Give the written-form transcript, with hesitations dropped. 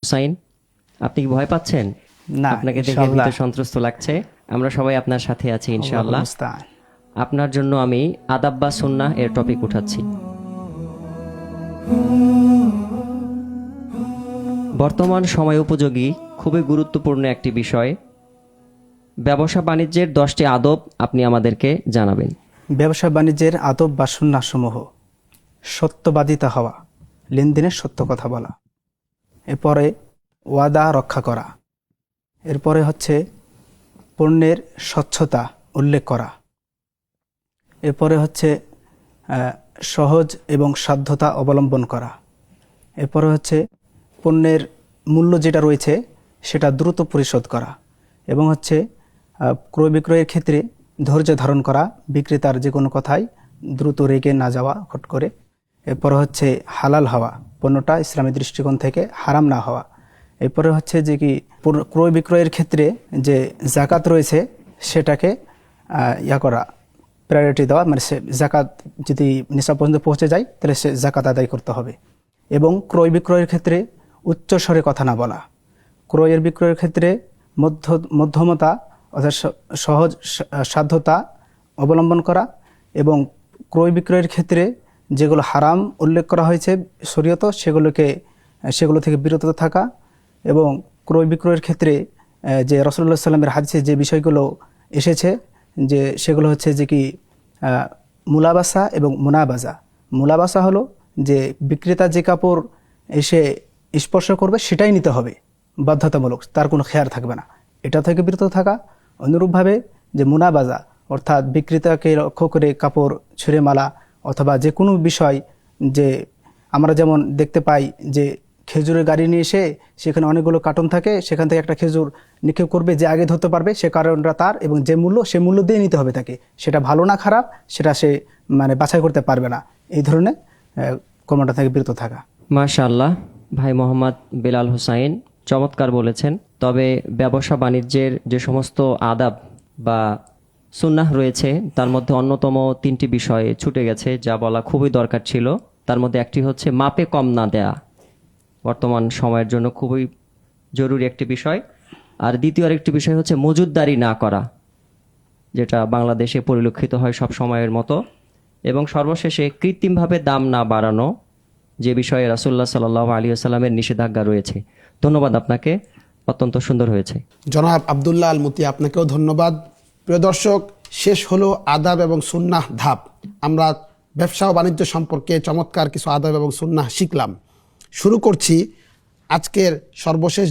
হুসাইন, আপনি কি ভয় পাচ্ছেন? না, আপনাকে দেখে ইনশাআল্লাহ। ভীত সন্ত্রস্ত লাগছে। আমরা সবাই আপনার সাথে আছি ইনশাআল্লাহ। আল্লাহুল মুস্তাআন। আপনার জন্য আমি আদাব বা সুন্নাহ এর টপিক উঠাচ্ছি। বর্তমান সময় উপযোগী খুবই গুরুত্বপূর্ণ একটি বিষয়, ব্যবসা বাণিজ্যের 10টি আদব আপনি আমাদেরকে জানাবেন। ব্যবসা বাণিজ্যের আদব বা সুন্নাহসমূহ: সত্যবাদিতা হওয়া, লেনদেনের সত্য কথা বলা, এরপরে ওয়াদা রক্ষা করা, এরপরে হচ্ছে পণ্যের স্বচ্ছতা উল্লেখ করা, এরপরে হচ্ছে সহজ এবং সাধ্যতা অবলম্বন করা, এরপরে হচ্ছে পণ্যের মূল্য যেটা রয়েছে সেটা দ্রুত পরিশোধ করা, এবং হচ্ছে ক্রয় বিক্রয়ের ক্ষেত্রে ধৈর্য ধারণ করা, বিক্রেতার যে কোনো কথায় দ্রুত রেগে না যাওয়া হট করে। এরপরে হচ্ছে হালাল হওয়া, পণ্যটা ইসলামী দৃষ্টিকোণ থেকে হারাম না হওয়া। এরপরে হচ্ছে যে কি ক্রয় বিক্রয়ের ক্ষেত্রে যে জাকাত রয়েছে সেটাকে করা, প্রায়োরিটি দেওয়া, মানে সে জাকাত যদি নিসাব পর্যন্ত পৌঁছে যায় তাহলে সে জাকাত আদায় করতে হবে। এবং ক্রয় বিক্রয়ের ক্ষেত্রে উচ্চ স্বরে কথা না বলা, ক্রয়ের বিক্রয়ের ক্ষেত্রে মধ্যমতা অর্থাৎ সহজ সাধ্যতা অবলম্বন করা, এবং ক্রয় বিক্রয়ের ক্ষেত্রে যেগুলো হারাম উল্লেখ করা হয়েছে শরীয়ত সেগুলো থেকে বিরত থাকা, এবং ক্রয় বিক্রয়ের ক্ষেত্রে যে রাসূলুল্লাহ সাল্লাল্লাহু আলাইহি ওয়াসাল্লামের হাদিসে যে বিষয়গুলো এসেছে যে সেগুলো হচ্ছে যে কি মুলাবাসা এবং মুনাবাজা। মুলাবাসা হলো যে বিক্রেতা যে কাপড় এসে স্পর্শ করবে সেটাই নিতে হবে বাধ্যতামূলক, তার কোনো খেয়ার থাকবে না, এটা থেকে বিরত থাকা। অনুরূপভাবে যে মুনাবাজা অর্থাৎ বিক্রেতাকে লক্ষ্য করে কাপড় ছুঁড়ে মালা, অথবা যে কোনো বিষয়, যে আমরা যেমন দেখতে পাই যে খেজুরের গাড়ি নিয়ে এসে সেখানে অনেকগুলো কার্টন থাকে, সেখান থেকে একটা খেজুর নিক্ষেপ করবে, যে আগে ধরতে পারবে সে কারণটা তার, এবং যে মূল্য সে মূল্য দিয়ে নিতে হবে তাকে, সেটা ভালো না খারাপ সেটা সে মানে বাছাই করতে পারবে না। এই ধরনের কর্মটা থেকে বিরত থাকা। মাশাআল্লাহ, ভাই মোহাম্মদ বেলাল হুসাইন চমৎকার বলেছেন। তবে ব্যবসা বাণিজ্যের যে সমস্ত আদাব বা সুন্নাহ রয়েছে তার মধ্যে অন্যতম 3টি বিষয় ছুটে গেছে, যা বলা খুবই দরকার ছিল। তার মধ্যে একটি হচ্ছে মাপে কম না দেয়া, বর্তমান সময়ের জন্য খুবই জরুরি একটি বিষয়। আর দ্বিতীয় আরেকটি বিষয় হচ্ছে মজুতদারি না করা, যেটা বাংলাদেশে পরিলক্ষিত হয় সব সময়ের মতো। এবং সর্বশেষে কৃত্রিমভাবে দাম না বাড়ানো, যে বিষয়ে রাসূলুল্লাহ সাল্লাল্লাহু আলাইহি ওয়াসাল্লামের নিষেধাজ্ঞা রয়েছে। ধন্যবাদ আপনাকে, অত্যন্ত সুন্দর হয়েছে। জনাব আব্দুল্লাহ আল মুতি, আপনাকেও ধন্যবাদ। প্রিয় দর্শক, শেষ হলো আদাব এবং সুন্নাহ ধাপ। আমরা ব্যবসা ও বাণিজ্য সম্পর্কে চমৎকার কিছু আদাব এবং সুন্নাহ শিখলাম। শুরু করছি আজকের সর্বশেষ